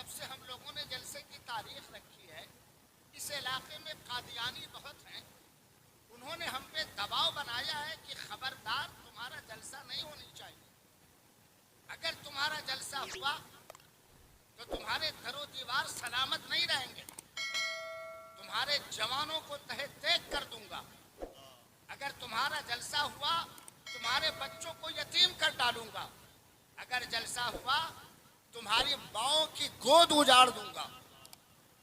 جب سے ہم لوگوں نے جلسے کی تاریخ رکھی ہے اس علاقے میں قادیانی بہت ہیں. انہوں نے ہم پہ دباؤ بنایا ہے کہ خبردار تمہارا جلسہ نہیں ہونی چاہیے. اگر تمہارا جلسہ ہوا تو تمہارے در و دیوار سلامت نہیں رہیں گے. تمہارے جوانوں کو تہہ دیکھ کر دوں گا. اگر تمہارا جلسہ ہوا تمہارے بچوں کو یتیم کر ڈالوں گا. اگر جلسہ ہوا تمہاری ماؤں کی گود اجاڑ دوں گا.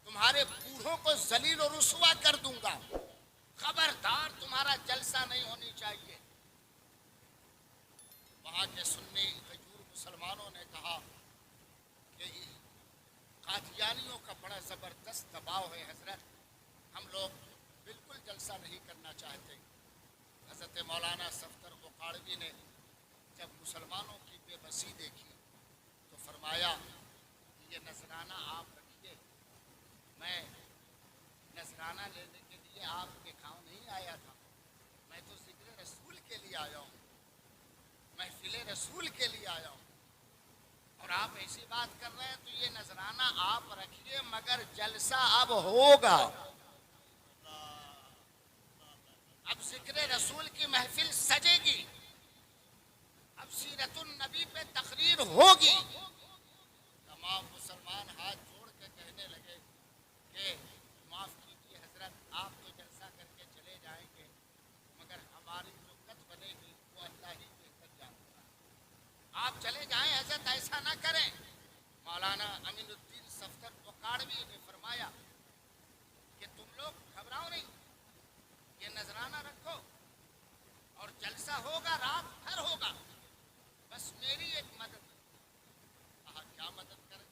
تمہارے بوڑھوں کو ذلیل و رسوا کر دوں گا. خبردار تمہارا جلسہ نہیں ہونی چاہیے. وہاں کے سنی غیور مسلمانوں نے کہا کہ قادیانیوں کا بڑا زبردست دباؤ ہے حضرت, ہم لوگ بالکل جلسہ نہیں کرنا چاہتے. حضرت مولانا صفدر اوقاڑوی نے جب مسلمانوں کی بے بسی دیکھی تو فرمایا یہ نذرانہ آپ رکھیے, میں نذرانہ لینے کے لیے آپ کے گاؤں نہیں آیا تھا, میں تو ذکر رسول کے لیے آیا ہوں, محفل رسول کے لیے آیا ہوں, اور آپ ایسی بات کر رہے ہیں تو یہ نذرانہ آپ رکھیے مگر جلسہ اب ہوگا. اب ذکر رسول کی محفل سجے گی, اب سیرت النبی پہ تقریر ہوگی. تمام مسلمان ہاتھ جوڑ کے کہنے لگے کہ معاف کیجیے حضرت, آپ تو جلسہ کر کے چلے جائیں گے مگر ہماری جو قد بنے گی وہ اللہ ہی بہتر جانتا ہے. آپ چلے جائیں حضرت, ایسا نہ کریں. مولانا امین الدین صفدر اوقاڑوی نے فرمایا کہ تم لوگ گھبراؤ نہیں, یہ نذرانہ رکھو اور جلسہ ہوگا, رات بھر ہوگا, بس میری ایک مدد. کہا کیا مدد کریں؟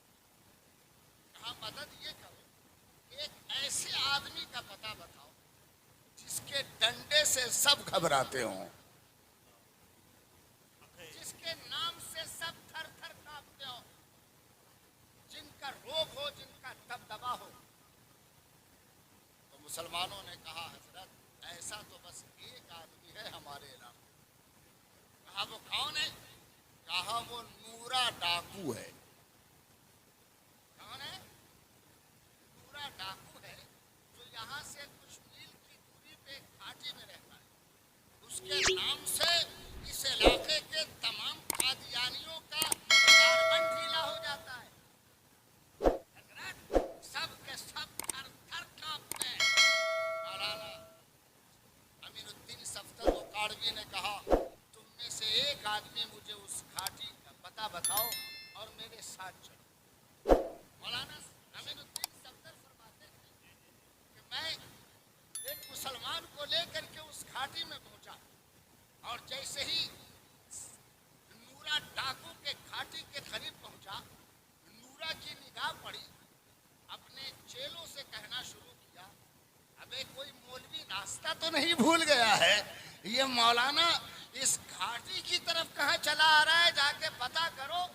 کہا مدد یہ کرو ایک ایسے آدمی کا پتہ بتاؤ جس کے ڈنڈے سے سب گھبراتے ہوں, جس کے نام سے سب تھر تھر کانپتے ہوں, جن کا روب ہو, جن کا دبدبا ہو. تو مسلمانوں نے کہا حضرت ایسا تو بس ایک آدمی ہے ہمارے علاقے. کہا وہ کون ہے؟ کہا وہ نورا ڈاکو ہے. کون ہے؟ نورا ڈاکو ہے جو یہاں سے کچھ میل کی دوری پہ ایک گھاٹی میں رہتا ہے. اس کے نام سے اس علاقے کے تمام قادیانیوں کا کاربن ڈھیلا ہو جاتا ہے. حضرت سب کے سب تھر تھر کانپتے ہیں. مولانا امین الدین صفدر اوقاڑوی نے کہا تم میں سے ایک آدمی مجھے اس گھاٹی کا پتہ بتاؤ اور میرے ساتھ چلو. مولانا امین الدین صفدر فرماتے ہیں کہ میں ایک مسلمان کو لے کر کے اس گھاٹی میں پہنچا اور جیسے ہی نورا ڈاکو کے گھاٹی کے قریب پہنچا, نورا کی نگاہ پڑی, اپنے چیلوں سے کہنا شروع کیا ابے کوئی مولوی راستہ تو نہیں بھول گیا ہے, یہ مولانا اس گھاٹی کی طرف کہاں چلا آ رہا ہے, جا کے پتہ کرو.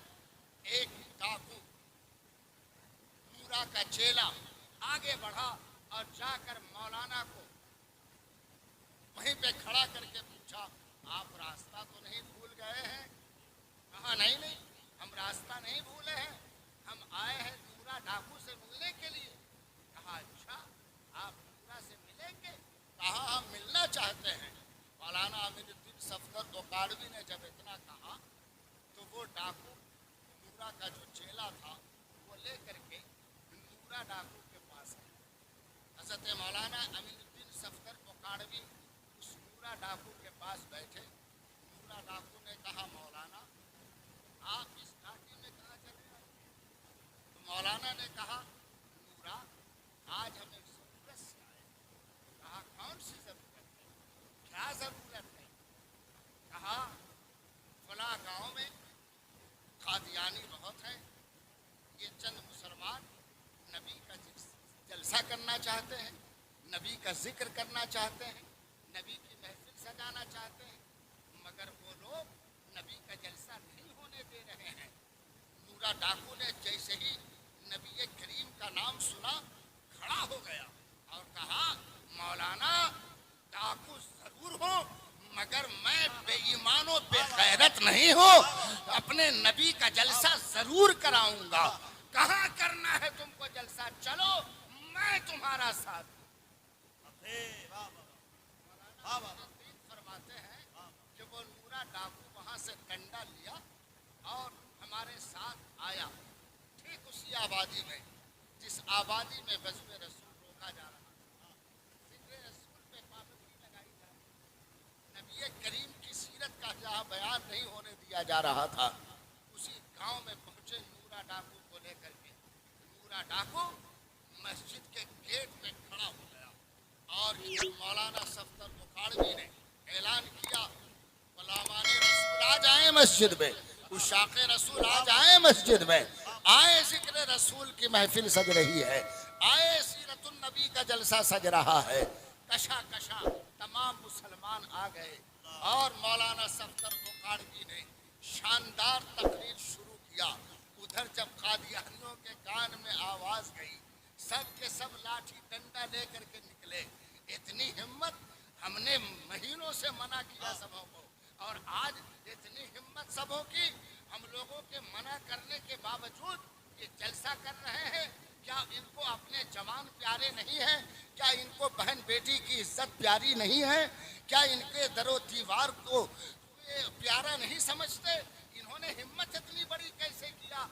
ایک ڈاکو نورا کا چیلا آگے بڑھا اور جا کر مولانا کو وہیں پہ کھڑا کر کے پوچھا آپ راستہ تو نہیں بھول گئے ہیں؟ کہا نہیں نہیں, ہم راستہ نہیں بھولے ہیں, ہم آئے ہیں نورا ڈاکو سے ملنے کے لیے. کہا اچھا آپ نورا سے ملیں گے؟ کہا ہم ملنا چاہتے ہیں. مولانا امین الدین صفدر اوقاڑوی نے جب اتنا کہا تو وہ ڈاکو نورا کا جو چیلا تھا وہ لے کر کے نورا ڈاکو کے پاس آیا. حضرت مولانا امین الدین صفدر اوقاڑوی اس نورا ڈاکو کے پاس بیٹھے. نورا ڈاکو نے کہا مولانا آپ اس گھاٹی میں کہاں چل رہے ہیں؟ تو مولانا نے کہا نورا آج ہم ایک ضرورت سے آئے. کہا کون سی ضرورت ہے؟ کیا ضرورت ہے؟ کہا فلاں گاؤں میں قادیانی بہت ہیں, یہ چند مسلمان نبی کا جلسہ کرنا چاہتے ہیں, نبی کا ذکر کرنا چاہتے ہیں, نبی کی محفل سجانا چاہتے ہیں, مگر وہ لوگ نبی کا جلسہ نہیں ہونے دے رہے ہیں. نورا ڈاکو نے جیسے ہی نبی کریم کا نام سنا کھڑا ہو گیا اور کہا مولانا ڈاکو ضرور ہو مگر میں بے ایمان و بے غیرت نہیں ہوں, اپنے نبی کا جلسہ ضرور کراؤں گا. کہاں کرنا کرنا ہے تم کو جلسہ چلو میں تمہارا ساتھ دوں۔ فرماتے ہیں کہ وہ نورا ڈاکو وہاں سے ڈنڈا لیا اور ہمارے ساتھ آیا ٹھیک اسی آبادی میں جس آبادی میں غزوہ رسول روکا جا رہا تھا، ذکر رسول پہ پابندی لگائی جا رہی، نبی کریم کی سیرت کا جہاں بیان نہیں ہونے دیا جا رہا تھا، اسی گاؤں میں پہنچے نورا ڈاکو کو لے کر کے۔ نورا ڈاکو مسجد کے گیٹ پہ کھڑا ہو گیا اور مولانا صفدر بخاڑوی نے اعلان کیا غلامان رسول آ جائیں مسجد میں، عشاق رسول آ جائیں مسجد میں، آئے ذکر رسول کی محفل سج رہی ہے، آئے سیرت النبی کا جلسہ سج رہا ہے۔ کشا کشا تمام مسلمان آ گئے اور مولانا صفدر بخاڑوی نے شاندار تقریر شروع کیا۔ ادھر جب قادیانیوں کے کان میں آواز گئی، سب کے سب لاٹھی ڈنڈا لے کر کے نکلے۔ اتنی ہمت ہم نے مہینوں سے منع کیا سبوں کو، اور آج اتنی ہمت سبوں کی ہم لوگوں کے منع کرنے کے باوجود یہ جلسہ کر رہے ہیں۔ کیا ان کو اپنے جوان پیارے نہیں ہیں؟ کیا ان کو بہن بیٹی کی عزت پیاری نہیں ہے؟ کیا ان کے در و دیوار کو پیارا نہیں سمجھتے؟ انہوں نے ہمت اتنی بڑی کیسے کیا؟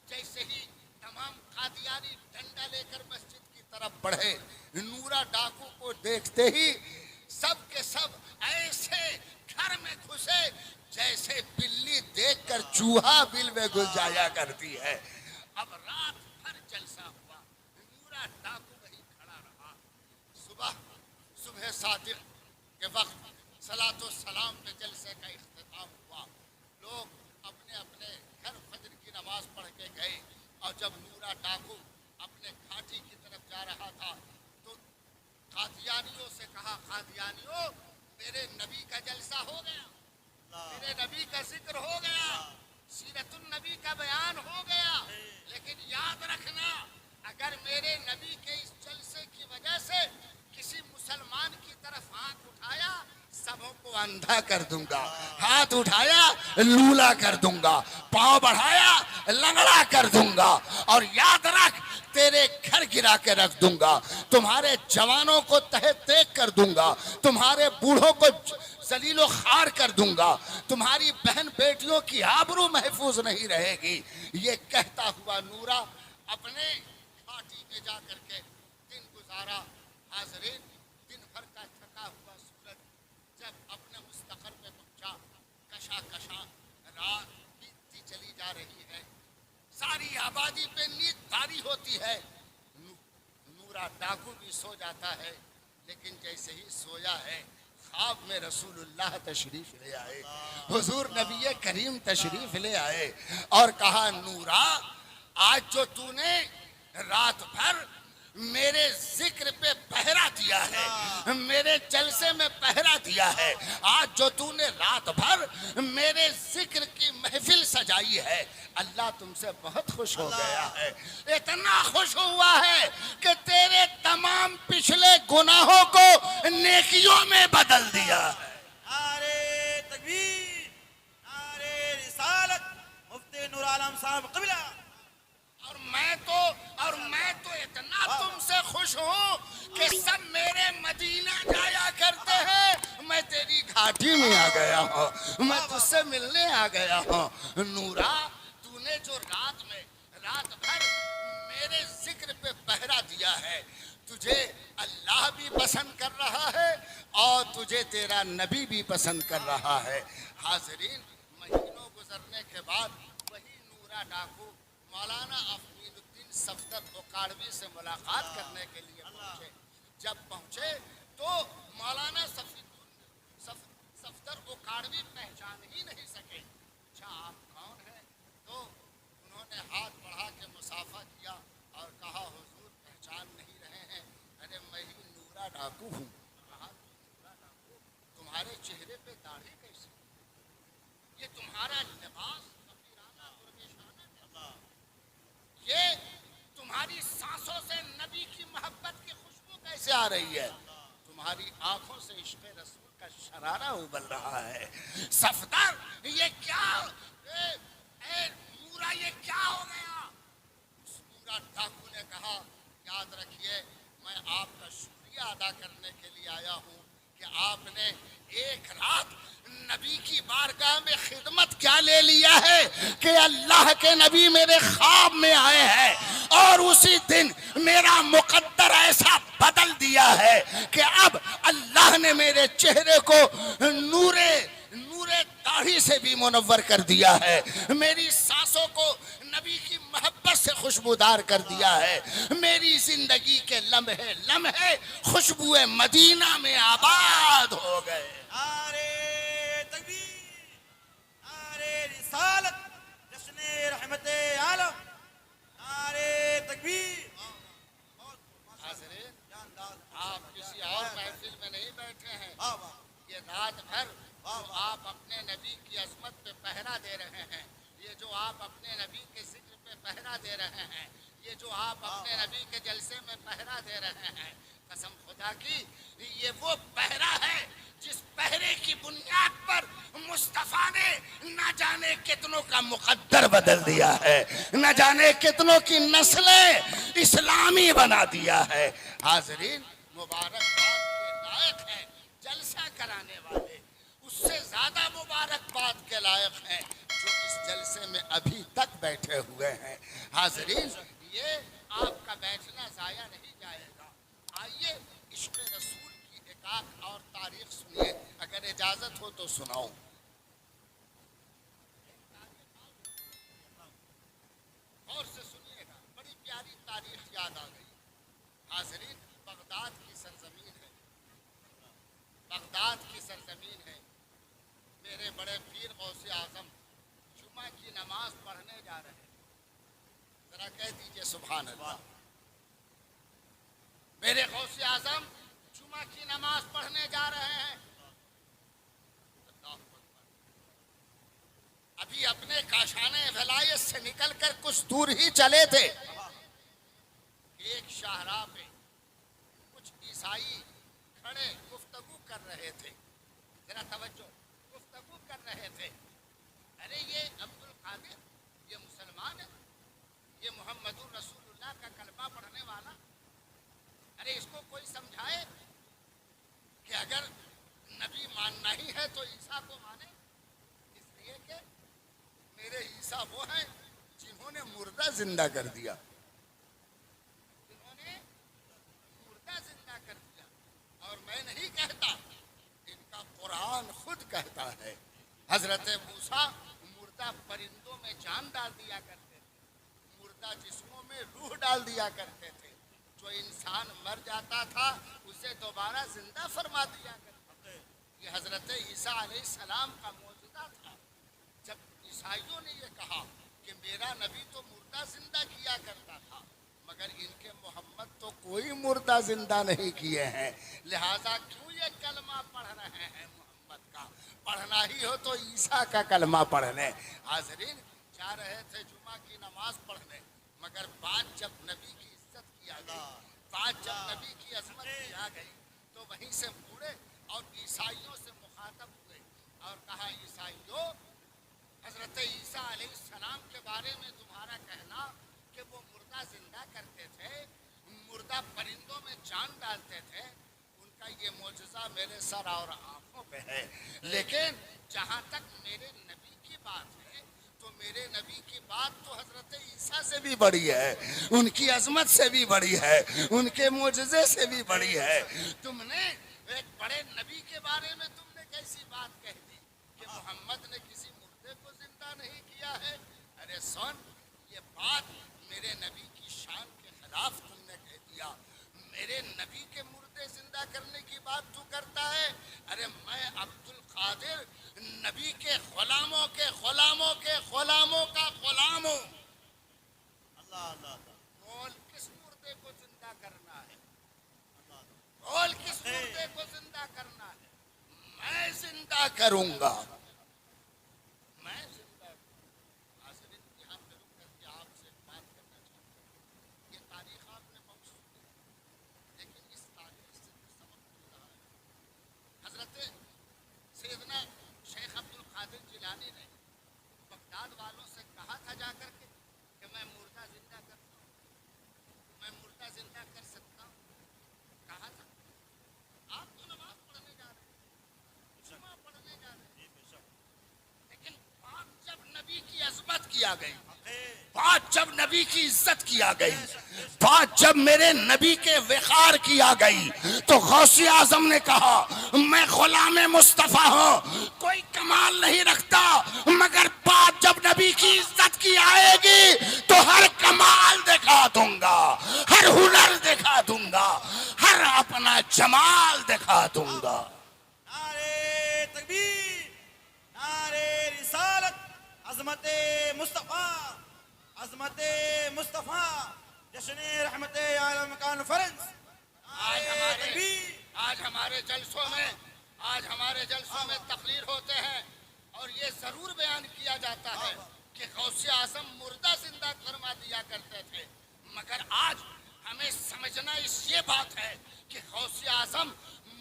جیسے ہی تمام قادیانی ڈنڈا لے کر مسجد کی طرف بڑھے، نورا ڈاکو کو دیکھتے ہی سب کے سب ایسے گھر میں گھسے جیسے بلی دیکھ کر چوہا بل میں گھس جایا کرتی ہے۔ اب رات بھر جلسہ ہوا، نورا ڈاکو وہیں کھڑا رہا۔ صبح صادق کے وقت صلاۃ و سلام پہ جلسے کا اختتام ہوا، لوگ اپنے اپنے گھر فجر کی نماز پڑھ کے گئے، اور جب نورا ڈاکو اپنے گھاٹی کی طرف جا رہا تھا تو قادیانیوں سے کہا، قادیانیوں میرے نبی کا جلسہ ہو گیا، میرے نبی کا ذکر ہو گیا، سیرت النبی کا بیان ہو گیا، لیکن یاد رکھنا اگر میرے نبی کے اس جلسے کی وجہ سے کسی مسلمان کی طرف آنکھ اٹھایا سبوں کو اندھا کر دوں گا، ہاتھ اٹھایا لولا کر دوں گا، پاؤں بڑھایا لنگڑا کر دوں گا، اور یاد رکھ تیرے گھر گرا کے رکھ دوں گا، تمہارے جوانوں کو تہہ تیگ کر دوں گا، تمہارے بوڑھوں کو ذلیل و خوار کر دوں گا، تمہاری بہن بیٹیوں کی آبرو محفوظ نہیں رہے گی۔ یہ کہتا ہوا نورا اپنے گھاٹی میں جا کر کے دن گزارا۔ حاضرین، دن بھر کا تھکا ہوا سورج جب اپنے مستقر پہ پہنچا، کشا کشا رات بیتتی چلی جا رہی ہے، ساری آبادی پہ نیند طاری ہوتی ہے۔ نورا ڈاکو بھی سو جاتا ہے، لیکن جیسے ہی سویا ہے خواب میں رسول اللہ تشریف لے آئے، حضور نبی کریم تشریف لے آئے اور کہا، نورا آج جو تو نے رات بھر میرے ذکر پہ پہرا دیا ہے، میرے جلسے میں پہرا دیا ہے، آج جو تو نے رات بھر میرے ذکر کی محفل سجائی ہے، اللہ تم سے بہت خوش ہو گیا ہے، اتنا خوش ہوا ہے کہ تیرے تمام پچھلے گناہوں کو نیکیوں میں بدل دیا ہے۔ نعرے تکبیر، نعرے رسالت، مفتی نور عالم صاحب قبلہ۔ اور میں تو اتنا تم سے خوش ہوں کہ سب میرے مدینہ جایا کرتے ہیں، میں تیری گھاٹی میں آ گیا ہوں، میں تجھ سے ملنے آ گیا ہوں۔ نورا تو نے جو رات بھر میرے ذکر پہ پہرا دیا ہے، تجھے اللہ بھی پسند کر رہا ہے اور تجھے تیرا نبی بھی پسند کر رہا ہے۔ حاضرین، مہینوں گزرنے کے بعد وہی نورا ڈاکو مولانا افضل الدین صفدر بخاڑوی سے ملاقات کرنے کے لیے پہنچے۔ جب پہنچے تو مولانا صفدر بخاڑوی پہچان ہی نہیں سکے۔ اچھا آپ کون ہیں؟ تو انہوں نے ہاتھ بڑھا کے مصافحہ کیا اور کہا، حضور پہچان نہیں رہے ہیں؟ ارے میں ہی نورا ڈاکو ہوں۔ کہا، نورا ڈاکو، تمہارے چہرے پہ داڑھی کیسی؟ یہ تمہارا لباس فقیرانہ درویشانہ ہے، یہ تمہاری سانسوں سے نبی کی محبت کی خوشبو کیسے آ رہی ہے؟ تمہاری آنکھوں سے عشق رسول کا شرارہ ابل رہا ہے۔ صفدر، یہ کیا؟ اے نورا، یہ کیا ہو گیا؟ اس نورا دوسرا ڈاکو نے کہا یاد رکھیے میں آپ کا شکریہ ادا کرنے کے لیے آیا ہوں کہ آپ نے ایک رات نبی کی بارگاہ میں خدمت کیا لے لیا ہے کہ اللہ کے نبی میرے خواب میں آئے ہیں اور اسی دن میرا مقدر ایسا بدل دیا ہے کہ اب اللہ نے میرے چہرے کو نور داڑھی سے بھی منور کر دیا ہے، میری سانسوں کو نبی کی محبت سے خوشبودار کر دیا ہے، میری زندگی کے لمحے لمحے خوشبو مدینہ میں آباد ہو گئے۔ نعرے تکبیر، نعرے رسالت، جشن رحمت عالم، نعرے تکبیر۔ حاضرین، آپ کسی اور محفل میں نہیں بیٹھے ہیں، یہ رات بھر جو آپ اپنے نبی کی عظمت پہ پہرا دے رہے ہیں، یہ جو آپ اپنے نبی کے ذکر پہ پہرا دے رہے ہیں، یہ جو آپ اپنے نبی کے جلسے میں پہرا دے رہے ہیں، قسم خدا کی یہ وہ پہرا ہے جس پہرے کی بنیاد پر مصطفیٰ نے نہ جانے کتنوں کا مقدر بدل دیا ہے، نہ جانے کتنوں کی نسلیں اسلامی بنا دیا ہے۔ حاضرین، مبارکباد کے لائق ہیں جلسہ کرانے والے، اس سے زیادہ مبارکباد کے لائق ہیں جو اس جلسے میں ابھی تک بیٹھے ہوئے ہیں۔ حاضرین، یہ آپ کا بیٹھنا ضائع نہیں جائے گا۔ آئیے عشق رسول کی ایک آدھ اور تاریخ سنیے، اگر اجازت ہو تو سناؤں۔ غور سے سنیے گا، بڑی پیاری تاریخ یاد آ گئی۔ حاضرین، بغداد کی سرزمین ہے، بغداد کی سرزمین ہے۔ میرے بڑے پیر غوث اعظم جمعہ کی نماز پڑھنے جا رہے ہیں، ذرا کہہ دیجئے سبحان اللہ۔ میرے غوث اعظم جمعہ کی نماز پڑھنے جا رہے ہیں، اللہ اکبر۔ ابھی اپنے کاشانہ ولایت سے نکل کر کچھ دور ہی چلے تھے، ایک شاہراہ پہ کچھ عیسائی کھڑے گفتگو کر رہے تھے، ذرا توجہ، گفتگو کر رہے تھے۔ ارے یہ عبد القادر، یہ مسلمان ہے، یہ محمد رسول اللہ کا کلمہ پڑھنے والا، ارے اس کو کوئی سمجھائے کہ اگر نبی ماننا ہی ہے تو عیسیٰ کو مانے، اس لیے کہ میرے عیسیٰ وہ ہیں جنہوں نے مردہ زندہ کر دیا، جنہوں نے مردہ زندہ کر دیا، اور میں نہیں کہتا، ان کا قرآن خود کہتا ہے۔ حضرت موسیٰ مردہ پرندوں میں جان ڈال دیا کرتے تھے، مردہ جسموں میں روح ڈال دیا کرتے تھے، جو انسان مر جاتا تھا اسے دوبارہ زندہ فرما دیا کرتے تھے۔ یہ حضرت عیسیٰ علیہ السلام کا معجزہ تھا۔ جب عیسائیوں نے یہ کہا کہ میرا نبی تو مردہ زندہ کیا کرتا تھا، مگر ان کے محمد تو کوئی مردہ زندہ نہیں کیے ہیں، لہٰذا کیوں یہ کلمہ پڑھ رہے ہیں محمد کا؟ پڑھنا ہی ہو تو عیسیٰ کا کلمہ پڑھ لیں۔ حاضرین، جا رہے تھے جمعہ کی نماز پڑھنے، مگر بات جب نبی کی عزت کی آ گئی، بات جب نبی کی عظمت کی آ گئی، تو وہیں سے مڑے اور عیسائیوں سے مخاطب ہوئے اور کہا عیسائیوں، حضرت عیسیٰ علیہ السلام کے بارے میں تمہارا کہنا کہ وہ مردہ زندہ کرتے تھے، مردہ پرندوں میں جان ڈالتے تھے، ان کا یہ معجزہ میرے سر اور آنکھوں پہ ہے، لیکن جہاں تک میرے نبی کی بات ہے تو میرے نبی کی بات تو حضرت عیسیٰ سے بھی بڑی ہے، ان کی عظمت سے بھی بڑی ہے، ان کے معجزے سے بھی بڑی ہے۔ تم نے ایک بڑے نبی کے بارے میں تم نے کیسی بات کہہ دی کہ محمد نے کسی مردے کو زندہ نہیں کیا ہے؟ ارے سن، یہ بات میرے نبی کی شان کے خلاف تم نے کہہ دیا۔ میرے نبی کے مردے زندہ کرنے کی بات تو کرتا ہے؟ ارے میں عبد القادر نبی کے غلاموں کے غلاموں کے غلاموں کا غلام ہوں۔ اللہ اللہ اللہ، بول کس مردے کو زندہ کرنا ہے؟ بول کس مردے کو زندہ کرنا ہے؟ میں زندہ کروں گا، میں زندہ کروں گا۔ حاضرین، یہاں پہ رک کر کے آپ سے بات کرنا چاہتا ہوں۔ یہ تاریخ آپ نے بہت سنی، لیکن اس تاریخ سے کچھ سبق مل رہا ہے۔ حضرت سیدنا شیخ عبد القادر جیلانی نے بغداد والوں سے کہا تھا جا کر کے کہ میں مردہ زندہ کرتا ہوں، زندہ کر سکتا ہوں؟ کہا تھا. آپ تو نماز پڑھنے جا رہے ہیں, جمعہ پڑھنے جا رہے ہیں, لیکن بات جب نبی کی عظمت کیا گئی, بات جب نبی کی عزت کیا گئی, بات جب میرے نبی کے وقار کیا گئی, تو غوث اعظم نے کہا میں غلام مصطفیٰ ہوں, کوئی کمال نہیں رکھتا, مگر بات جب نبی کی عزت کی آئے گی تو ہر کمال دکھا دوں گا, ہر ہنر دکھا دوں گا, ہر اپنا جمال دکھا دوں گا. نعرے تکبیر, نعرے رسالت, عظمت مصطفیٰ, عظمت مصطفیٰ, جشن رحمت عالم کانفرنس. آج ہمارے جلسوں میں تقریر ہوتے ہیں اور یہ ضرور بیان کیا جاتا ہے کہ غوث اعظم مردہ زندہ فرما دیا کرتے تھے, مگر آج ہمیں سمجھنا یہ بات ہے کہ غوث اعظم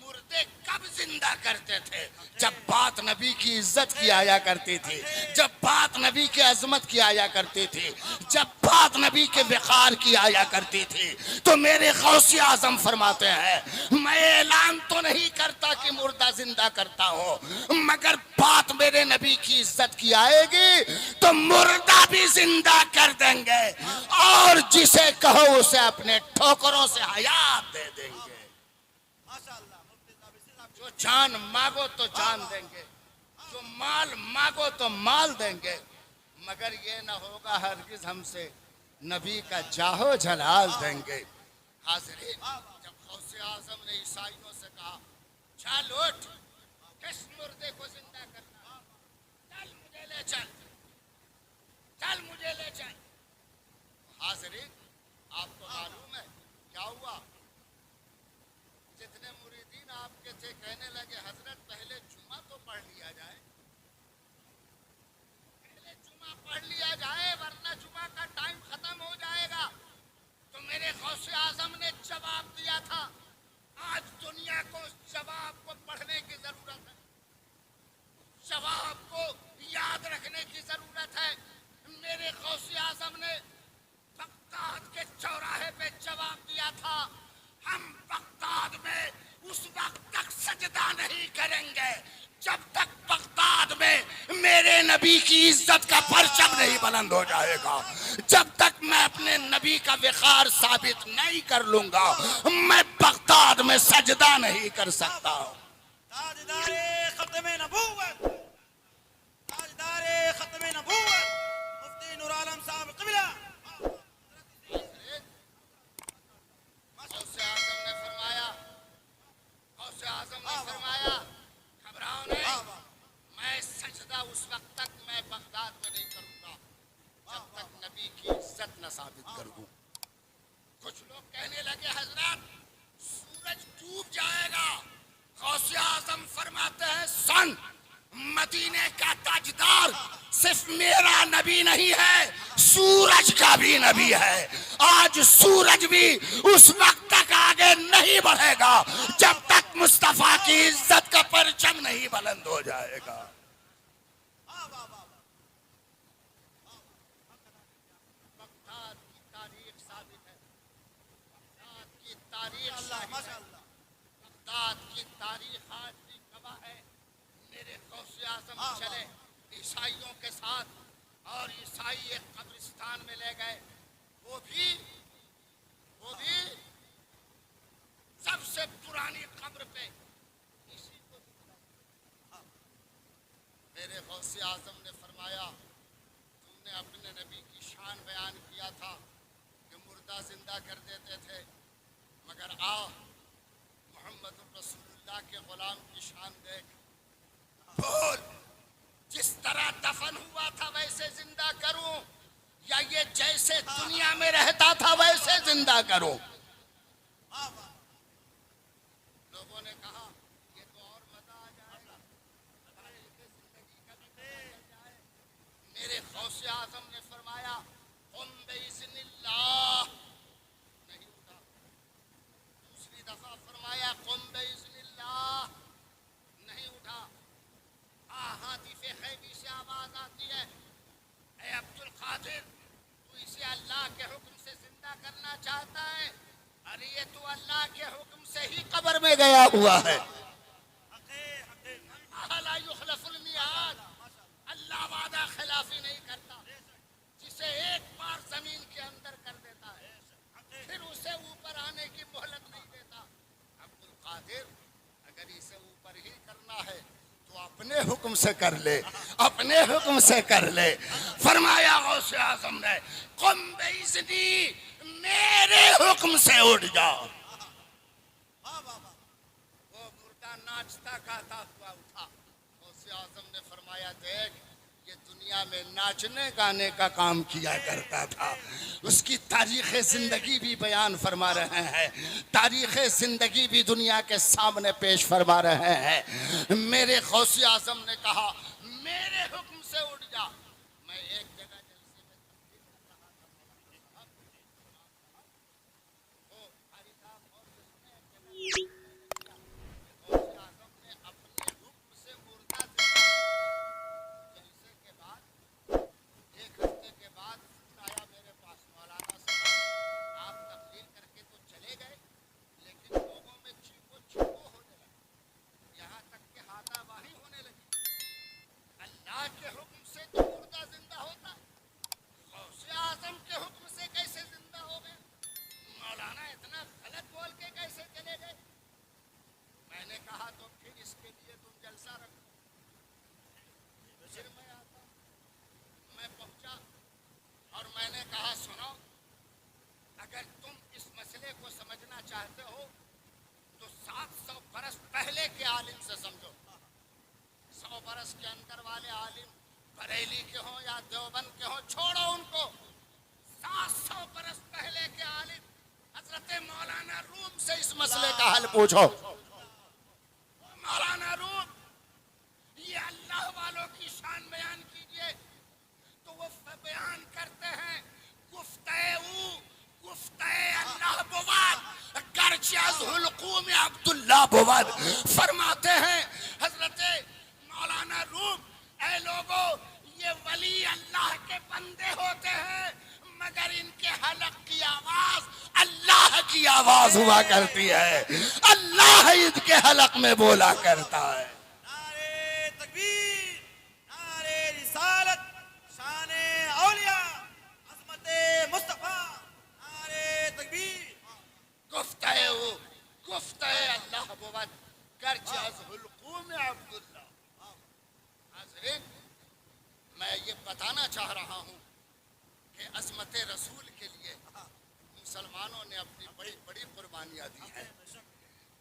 مردے کب زندہ کرتے تھے؟ جب بات نبی کی عزت کی آیا کرتی تھی, جب بات نبی کی عظمت کی آیا کرتی تھی, جب بات نبی کے وقار کی آیا کرتی تھی, تو میرے غوث اعظم فرماتے ہیں میں اعلان تو نہیں کرتا کہ مردہ زندہ کرتا ہوں, مگر بات میرے نبی کی عزت کی آئے گی تو مردہ بھی زندہ کر دیں گے, اور جسے کہو اسے اپنے ٹھوکروں سے حیات دے دیں گے. جو جان مانگو تو جان دیں گے, جو مال مانگو تو مال دیں گے, مگر یہ نہ ہوگا ہرگز ہم سے نبی کا جاہو جلال دیں گے. حاضرین, جب غوث اعظم نے عیسائیوں سے کہا چل اٹھ, کس مردے کو زندہ کرنا, چل مجھے لے چل, چل مجھے لے چل. حاضرین, آپ کو معلوم ہے کیا ہوا؟ جتنے مریدین آپ کے تھے کہنے لگے حضرت پہلے جمعہ تو پڑھ لیا جائے, پہلے جمعہ پڑھ لیا جائے ورنہ جمعہ کا ٹائم ختم ہو جائے گا. تو میرے غوث اعظم نے جواب دیا تھا آج دنیا کو جواب کو پڑھنے کی ضرورت ہے, جواب کو یاد رکھنے کی ضرورت ہے. میرے غوث اعظم نے بغداد کے چوراہے پہ جواب دیا تھا ہم بغداد میں اس وقت تک سجدہ نہیں کریں گے جب تک بغداد میں میرے نبی کی عزت کا پرچم نہیں بلند ہو جائے گا, جب تک میں اپنے نبی کا وقار ثابت نہیں کر لوں گا میں بغداد میں سجدہ نہیں کر سکتا. تاجدار ختم نبوت, تاجدار ختم نبوت, مفتی نور عالم صاحب قبلہ. غوث اعظم نے فرمایا, غوث اعظم نے فرمایا گھبراؤ نہیں, میں سجدہ اس وقت تک میں بغداد میں نہیں کروں گا جب تک نبی کی عزت نہ ثابت کر دوں. کچھ لوگ کہنے لگے حضرت سورج ڈوب جائے گا. غوث اعظم فرماتے ہیں سن, مدینے کا تاجدار صرف میرا نبی نہیں ہے, سورج کا بھی نبی ہے. آج سورج بھی اس وقت تک آگے نہیں بڑھے گا جب تک مصطفیٰ کی عزت کا پرچم نہیں بلند ہو جائے گا. بغداد کی تاریخ ثابت ہے, بغداد کی تاریخ ثابت ہے, بغداد کی تاریخ آج بھی گواہ ہے. میرے غوث اعظم چلے عیسائیوں کے ساتھ اور عیسائی ایک قبرستان میں لے گئے, وہ بھی سب سے پرانی قبر پہ اسی کو. میرے غوث اعظم نے فرمایا تم نے اپنے نبی کی شان بیان کیا تھا کہ مردہ زندہ کر دیتے تھے, مگر آؤ محمد رسول اللہ کے غلام کی شان دیکھ, بول جس طرح دفن ہوا تھا ویسے زندہ کروں یا یہ جیسے دنیا میں رہتا تھا ویسے زندہ کروں. لوگوں نے کہا یہ تو اور مزہ آ جائے گا, زندگی کا بھی جائے. میرے غوث اعظم نے فرمایا قم باذن اللہ, نہیں اٹھا. دوسری دفعہ فرمایا قم باذن اللہ, نہیں اٹھا. ہاتف خیبی سے آواز آتی ہے اے عبد القادر, تو اسے اللہ کے حکم سے زندہ کرنا چاہتا ہے؟ ارے یہ تو اللہ کے حکم سے ہی قبر میں گیا ہوا ہے. لا یخلف المیعاد. اللہ وعدہ خلافی نہیں کرتا. جسے ایک بار زمین کے اندر کر دیتا ہے پھر اسے اوپر آنے کی مہلت نہیں دیتا. عبد القادر اگر اسے اوپر ہی کرنا ہے تو اپنے حکم سے کر لے, اپنے حکم سے کر لے. فرمایا غوث اعظم نے قم باذنی, میرے حکم سے اٹھ جاؤ. وہ مردہ ناچتا گاتا ہوا اٹھا. غوث اعظم نے فرمایا دیکھ یہ دنیا میں ناچنے گانے کا کام کیا کرتا تھا. اس کی تاریخ زندگی بھی بیان فرما رہے ہیں, تاریخ زندگی بھی دنیا کے سامنے پیش فرما رہے ہیں. میرے غوث اعظم نے کہا میرے حکم سے اٹھ جا. میں ایک جگہ جلسے میں تقریر کر رہا تھا. وہ قاری صاحب اور غوث اعظم نے اپنے حکم سے مردہ جلسے کے بعد ایک ہفتے کے بعد آیا میرے پاس. مولانا صاحب آپ تقریر کر کے تو چلے گئے لیکن لوگوں میں چیخو چیخو ہونے لگا, یہاں تک کہ ہاتھا باہی ہونے لگی. اللہ کے حکم سے تو مردہ زندہ ہوتا, غوث اعظم کے حکم سے کیسے زندہ ہو گئے؟ مولانا اتنا غلط بول کے کیسے چلے گئے؟ میں نے کہا تو پھر اس کے لیے تم جلسہ رکھو. پھر میں آتا, میں پہنچا اور میں نے کہا سنو, اگر تم اس مسئلے کو سمجھنا چاہتے ہو تو 700 برس پہلے کے عالم سے سمجھو. 100 برس کے اندر والے عالم بریلی کے ہوں یا دیوبند کے ہوں چھوڑو ان کو. 700 برس پہلے کے عالم حضرت مولانا روم سے اس مسئلے کا حل پوچھو. مولانا روم یہ اللہ والوں کی شان بیان کیجئے تو وہ بیان کرتے ہیں گفتہ اللہ بود گرچہ از حلقوم عبداللہ بود. فرماتے ہیں حضرت مولانا روم اے لوگو یہ ولی اللہ کے بندے ہوتے ہیں مگر ان کے حلق کی آواز اللہ کی آواز ہوا کرتی ہے, اللہ ان کے حلق میں بولا کرتا ہے. نعرے تکبیر, نعرے رسالت, شان اولیاء, عظمت مصطفیٰ, نعرے تکبیر. گفتہ اللہ بود گرچہ از حلقوم عبداللہ. حاضرین میں یہ بتانا چاہ رہا ہوں کہ عظمت رسول کے لیے مسلمانوں نے اپنی بڑی بڑی قربانیاں دی ہیں.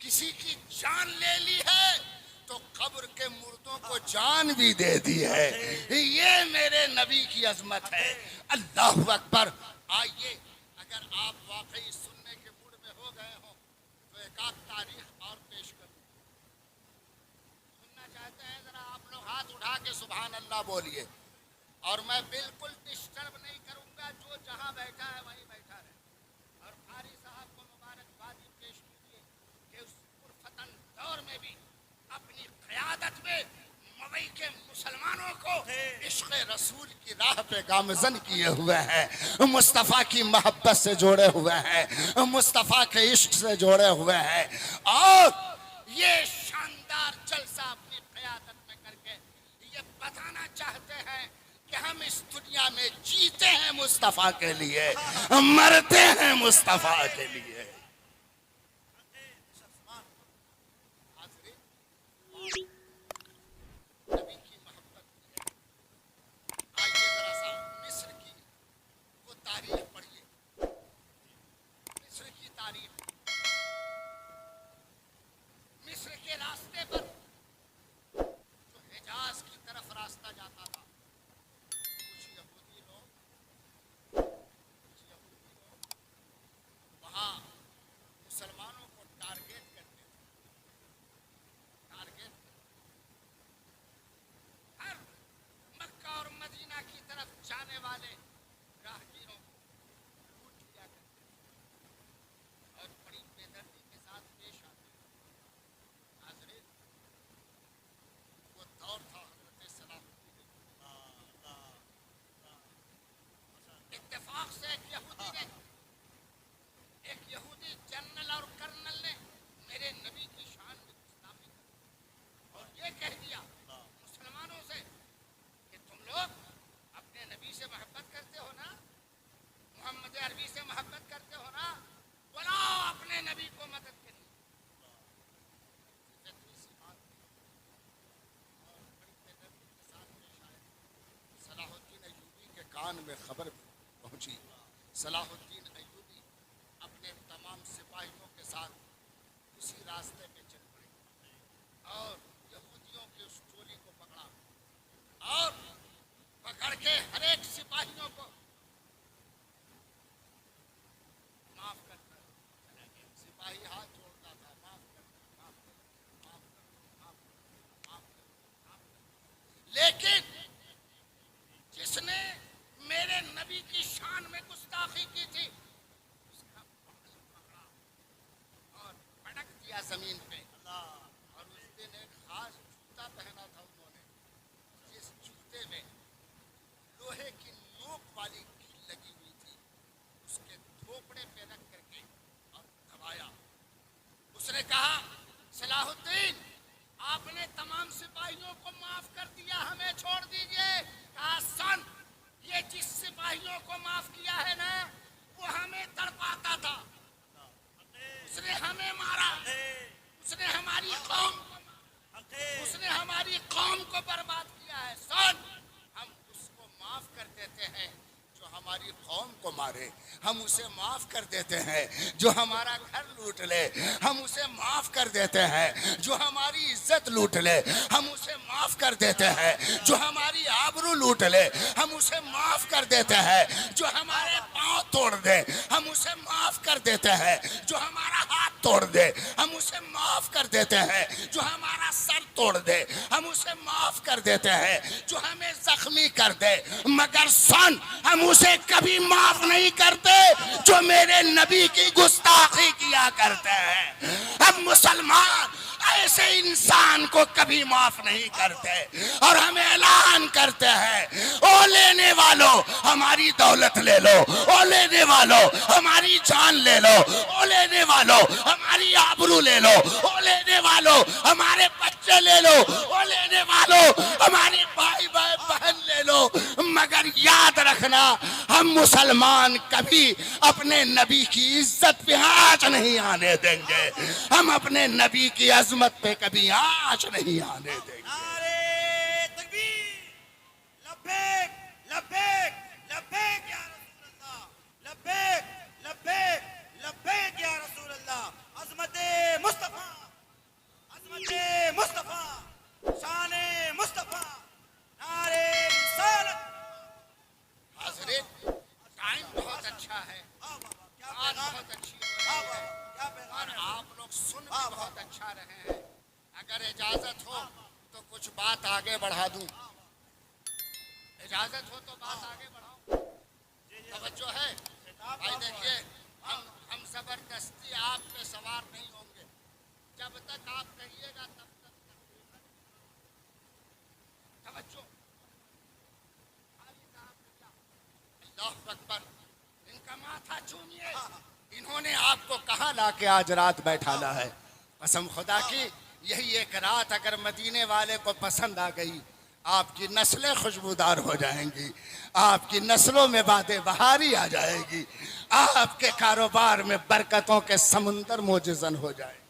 کسی کی جان لے لی ہے تو قبر کے مردوں کو جان بھی دے دی ہے. یہ میرے نبی کی عظمت ہے. اللہ اکبر. آئیے اگر آپ واقعی سننے کے موڈ میں ہو گئے ہوں تو ایک آدھ تاریخ اور پیش کروں. سننا چاہتے ہیں ذرا آپ لوگ ہاتھ اٹھا کے سبحان اللہ بولیے, اور میں بالکل ڈسٹرب نہیں کروں گا, جو جہاں بیٹھا ہے وہیں بیٹھا رہے. اور قاری صاحب کو مبارکباد پیش کیجیے کہ اس پرفتن دور میں بھی اپنی قیادت میں موئی کے مسلمانوں کو عشق رسول کی راہ پہ گامزن کیے ہوئے ہیں, مصطفیٰ کی محبت سے جوڑے ہوئے ہیں, مصطفیٰ کے عشق سے جوڑے ہوئے ہیں, اور یہ شاندار جلسہ اپنی قیادت میں کر کے یہ بتانا چاہتے ہیں کہ ہم اس دنیا میں جیتے ہیں مصطفیٰ کے لیے, مرتے ہیں مصطفیٰ کے لیے. نبی کی محبت کی ہے. آئیے ذرا سا مصر کی وہ تاریخ پڑھیے. مصر کی تاریخ, مصر کے راستے پر جو حجاز کی طرف راستہ جاتا تھا, کچھ یہودی لوگ وہاں مسلمانوں کو ٹارگیٹ کرتے تھے. ٹارگیٹ ہر مکہ اور مدینہ کی طرف جانے والے راہگیروں کو لوٹ لیا کرتے تھے. اور میں خبر پہنچی، صلاح الدین ایوبی اپنے تمام سپاہیوں کے ساتھ اسی راستے پہ چل پڑے اور یہودیوں کی اس ٹولی کو پکڑا اور پکڑ کے ہر ایک سپاہیوں کو معاف کرتا ہے۔ سپاہی ہاتھ جوڑتا تھا، معاف کرتا، معاف کرتا، معاف کرتا، معاف کرتا، معاف کرتا، معاف کرتا۔ لیکن جس نے میرے نبی کی شان میں گستاخی کی تھی اس کا بال پکڑا اور پٹک دیا زمین پہ۔ اور اس دن ایک خاص جوتا پہنا تھا انہوں نے، جس جوتے میں لوہے کی نوک والی کیل لگی ہوئی تھی، اس کے تھوپڑے پہ رکھ کر کے اور دبایا۔ اس نے کہا صلاح الدین آپ نے تمام سپاہیوں کو معاف کر دیا، ہمیں چھوڑ دیجئے۔ کہا سن، یہ جس سپاہیوں کو معاف کیا ہے نا وہ ہمیں تڑپاتا تھا، اس نے ہمیں مارا، اس نے ہماری قوم کو، اس نے ہماری قوم کو برباد کیا ہے۔ سن، ہم اس کو معاف کر دیتے ہیں جو ہماری قوم کو مارے، ہم اسے معاف کر دیتے ہیں جو ہمارا گھر لوٹ لے، ہم اسے معاف کر دیتے ہیں جو ہماری عزت لوٹ لے، ہم اسے معاف کر دیتے ہیں جو ہماری آبرو لوٹ لے، ہم اسے معاف کر دیتے ہیں جو ہمارے پاؤں توڑ دے، ہم اسے معاف کر دیتے ہیں جو ہمارا ہاتھ توڑ دے، ہم اسے معاف کر دیتے ہیں جو ہمارا سر توڑ دے، ہم اسے معاف کر دیتے ہیں جو ہمیں زخمی کر دے، مگر سن ہم اسے کبھی معاف نہیں کرتے جو میرے نبی کی گستاخی کیا کرتے ہیں۔ ہم مسلمان ایسے انسان کو کبھی معاف نہیں کرتے اور ہم اعلان کرتے ہیں او لینے والو ہماری دولت لے لو، او لینے والو ہماری جان لے لو، او لینے والو ہماری آبرو لے لو، او لینے والو ہمارے بچے لے لو، او لینے والو ہماری بھائی بہن لے لو، مگر یاد رکھنا ہم مسلمان کبھی اپنے نبی کی عزت پہ آنچ نہیں آنے دیں گے، ہم اپنے نبی کی عظمت پہ کبھی آنچ نہیں آنے دیں گے۔ نعرے تکبیر، لبیک لبیک لبیک یا رسول اللہ، لبیک لبیک لبیک یا رسول اللہ۔ عظمت مصطفیٰ، عظمت مصطفیٰ، شان مصطفیٰ، نعرے رسالت۔ حاضرین، ٹائم بہت اچھا ہے، بات بہت اچھی ہو رہی ہے اور آپ لوگ سن بھی بہت اچھا رہے ہیں۔ اگر اجازت ہو تو کچھ بات آگے بڑھا دوں، اجازت ہو تو بات آگے بڑھاؤں، توجہ ہے؟ بھائی دیکھیے، ہم زبردستی آپ پہ سوار نہیں ہوں گے، جب تک آپ کہیے گا تب تک توجہ۔ اللہ اکبر، ان کا ماتھا چومیے، انہوں نے آپ کو کہاں لا کے آج رات بیٹھانا ہے؟ قسم خدا کی یہی ایک رات اگر مدینے والے کو پسند آ گئی، آپ کی نسلیں خوشبودار ہو جائیں گی، آپ کی نسلوں میں باد بہاری آ جائے گی، آپ کے کاروبار میں برکتوں کے سمندر موجزن ہو جائیں گے۔